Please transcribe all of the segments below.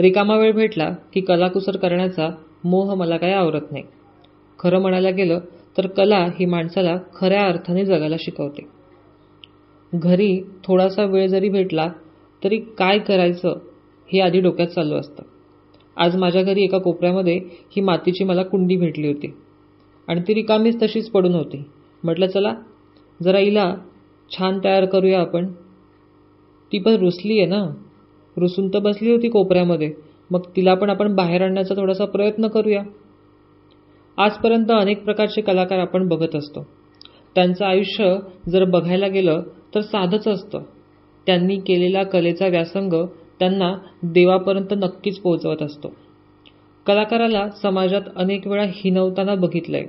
रिकामा वेळ भेटला की कलाकुसर करण्याचा मोह मला काही आवरत नाही. खरं म्हणायला गेलं तर कला ही माणसाला खऱ्या अर्थाने जगायला शिकवते. घरी थोडासा वेळ जरी भेटला तरी काय करायचं हे आधी डोक्यात चालू असतं. आज माझ्या घरी एका कोपऱ्यामध्ये ही मातीची मला कुंडी भेटली होती आणि ती रिकामीच तशीच पडून होती. म्हटलं चला जरा हिला छान तयार करूया आपण. ती पण रुसली आहे ना, रुसून तर बसली होती कोपऱ्यामध्ये, मग तिला पण आपण बाहेर आणण्याचा थोडासा प्रयत्न करूया. आजपर्यंत अनेक प्रकारचे कलाकार आपण बघत असतो. त्यांचं आयुष्य जर बघायला गेलं तर साधंच असतं. त्यांनी केलेला कलेचा व्यासंग त्यांना देवापर्यंत नक्कीच पोहोचवत असतो. कलाकाराला समाजात अनेक वेळा हिणवताना बघितलंय,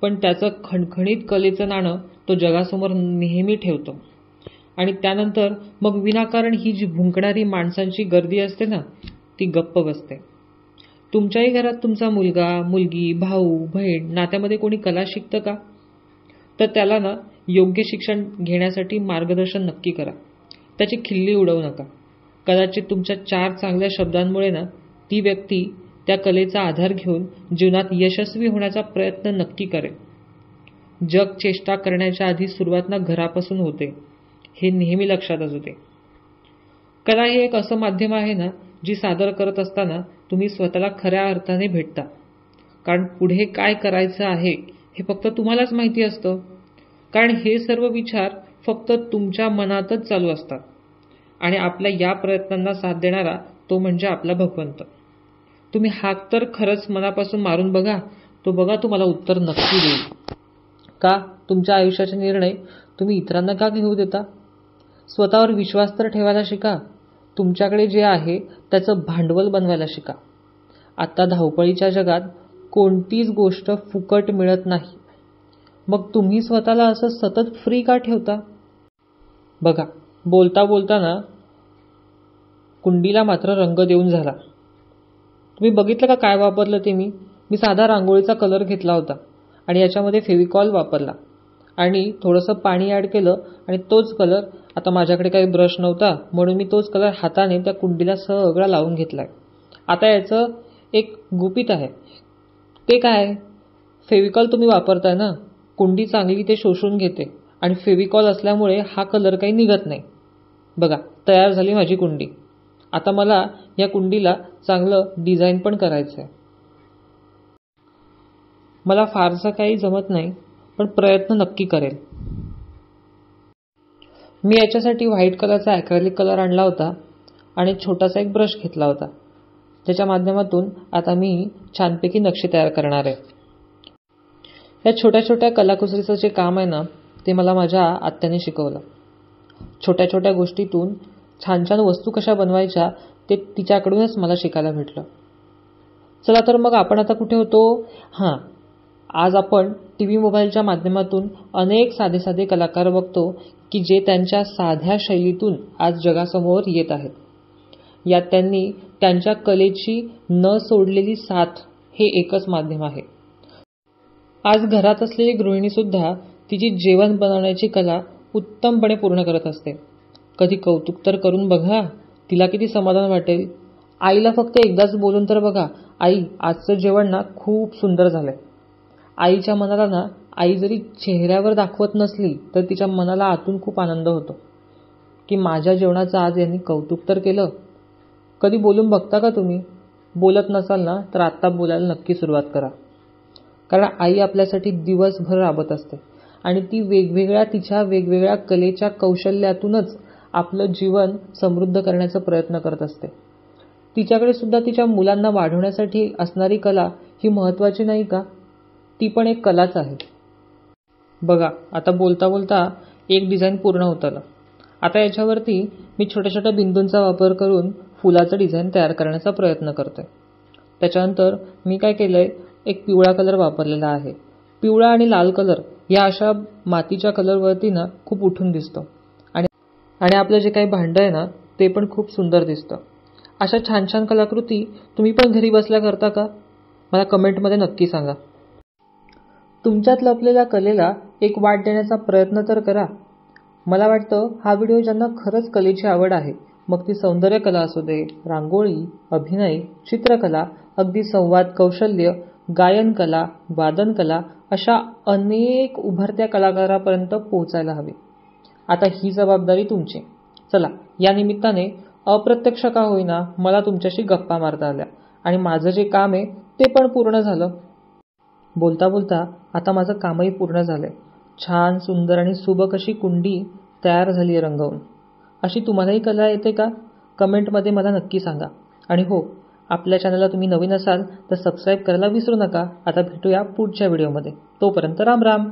पण त्याचं खणखणीत कलेचं नाणं तो जगासमोर नेहमी ठेवतो. आणि त्यानंतर मग विनाकारण ही जी भुंकणारी माणसांची गर्दी असते ना, ती गप्प बसते. तुमच्याही घरात तुमचा मुलगा, मुलगी, भाऊ, बहीण नात्यामध्ये कोणी कला शिकतं का? तर त्याला ना योग्य शिक्षण घेण्यासाठी मार्गदर्शन नक्की करा. त्याची खिल्ली उडवू नका. कदाचित तुमच्या 4 चांगल्या शब्दांमुळे ना ती व्यक्ती त्या कलेचा आधार घेऊन जीवनात यशस्वी होण्याचा प्रयत्न नक्की करेल. जग चेष्टा करण्याच्या आधी सुरुवात ना घरापासून होते, हे नेहमी लक्षात असू दे. कला हे एक असं माध्यम आहे ना, जी सादर करत असताना तुम्ही स्वतःला खऱ्या अर्थाने भेटता. कारण पुढे काय करायचं आहे हे फक्त तुम्हालाच माहिती असतं. कारण हे सर्व विचार फक्त तुमच्या मनातच चालू असतात. आणि आपल्या या प्रयत्नांना साथ देणारा तो म्हणजे आपला भगवंत. तुम्ही हाक तर खरंच मनापासून मारून बघा, तो बघा तुम्हाला उत्तर नक्की देईल. का? तुमच्या आयुष्याचे निर्णय तुम्ही इतरांना का घेऊ देता? स्वतःवर विश्वास तर ठेवायला शिका. तुमच्याकडे जे आहे त्याचं भांडवल बनवायला शिका. आता धावपळीच्या जगात कोणतीच गोष्ट फुकट मिळत नाही. मग तुम्ही स्वतःला असं सतत फ्री का ठेवता? बघा, बोलता बोलताना कुंडीला मात्र रंग देऊन झाला. तुम्ही बघितलं का काय वापरलं ते? मी साधा रांगोळीचा कलर घेतला होता आणि याच्यामध्ये फेविकॉल वापरला आणि थोडंसं पाणी ॲड केलं आणि तोच कलर, आता माझ्याकडे काही ब्रश नव्हता म्हणून मी तोच कलर हाताने त्या कुंडीला सगळा लावून घेतलाय. आता याचं एक गुपित आहे. ते काय? फेविकॉल तुम्ही वापरताय ना, कुंडी चांगली ते शोषून घेते आणि फेविकॉल असल्यामुळे हा कलर काही निघत नाही. बघा, तयार झाली माझी कुंडी. आता मला या कुंडीला चांगलं डिझाईन पण करायचं आहे. मला फारसं काही जमत नाही, पण प्रयत्न नक्की करेल. मी याच्यासाठी व्हाईट कलरचा ॲक्रेलिक कलर आणला होता आणि छोटासा एक ब्रश घेतला होता, ज्याच्या माध्यमातून आता मी छानपैकी नक्षी तयार करणार आहे. या छोट्या छोट्या कलाकुसरीचं जे काम आहे ना, ते मला माझ्या आत्याने शिकवलं. छोट्या छोट्या गोष्टीतून छान छान वस्तू कशा बनवायच्या ते तिच्याकडूनच मला शिकायला भेटलं. चला तर मग आपण आता कुठे होतो? हां, आज आपण TV मोबाईलच्या माध्यमातून अनेक साधे साधे कलाकार बघतो की जे त्यांच्या साध्या शैलीतून आज जगासमोर येत आहेत. यात त्यांनी त्यांच्या कलेची न सोडलेली साथ हे एकच माध्यम आहे. आज घरात असलेली गृहिणीसुद्धा तिची जेवण बनवण्याची कला उत्तमपणे पूर्ण करत असते. कधी कौतुक तर करून बघा, तिला किती समाधान वाटेल. आईला फक्त एकदाच बोलून तर बघा, आई आजचं जेवण ना खूप सुंदर झालंय. आईच्या मनाला ना, आई जरी चेहऱ्यावर दाखवत नसली तर तिच्या मनाला आतून खूप आनंद होतो की माझ्या जेवणाचं आज यांनी कौतुक तर केलं. कधी बोलून बघता का तुम्ही? बोलत नसाल ना तर आत्ता बोलायला नक्की सुरुवात करा. कारण आई आपल्यासाठी दिवसभर राबत असते आणि ती तिच्या वेगवेगळ्या कलेच्या कौशल्यातूनच आपलं जीवन समृद्ध करण्याचा प्रयत्न करत असते. तिच्याकडे सुद्धा तिच्या मुलांना वाढवण्यासाठी असणारी कला ही महत्त्वाची नाही का? ती पण एक कलाच आहे. बघा, आता बोलता बोलता एक डिझाईन पूर्ण होत आलं. आता याच्यावरती मी छोट्या छोट्या बिंदूंचा वापर करून फुलाचं डिझाईन तयार करण्याचा प्रयत्न करतोय. त्याच्यानंतर मी काय केलंय, एक पिवळा कलर वापरलेला आहे. पिवळा आणि लाल कलर या अशा मातीच्या कलरवरती ना खूप उठून दिसतो आणि आपलं जे काही भांडं आहे ना ते पण खूप सुंदर दिसतं. अशा छान छान कलाकृती तुम्ही पण घरी बसल्या करता का? मला कमेंटमध्ये नक्की सांगा. तुमच्यात लपलेल्या कलेला एक वाट देण्याचा प्रयत्न तर करा. मला वाटतं हा व्हिडिओ ज्यांना खरंच कलेची आवड आहे, मग ती सौंदर्यकला असू दे, रांगोळी, अभिनय, चित्रकला, अगदी संवाद कौशल्य, गायनकला, वादनकला अशा अनेक उभरत्या कलाकारापर्यंत पोहोचायला हवी. आता ही जबाबदारी तुमची. चला, या निमित्ताने अप्रत्यक्ष का होईना मला तुमच्याशी गप्पा मारता आल्या आणि माझं जे काम आहे ते पण पूर्ण झालं. बोलता बोलता आता माझं कामही पूर्ण झालंय. छान सुंदर आणि सुबक अशी कुंडी तयार झाली आहे रंगवून. अशी तुम्हालाही कला येते का? कमेंटमध्ये मला नक्की सांगा. आणि हो, आपल्या चॅनलला तुम्ही नवीन असाल तर सबस्क्राईब करायला विसरू नका. आता भेटूया पुढच्या व्हिडिओमध्ये. तोपर्यंत राम राम.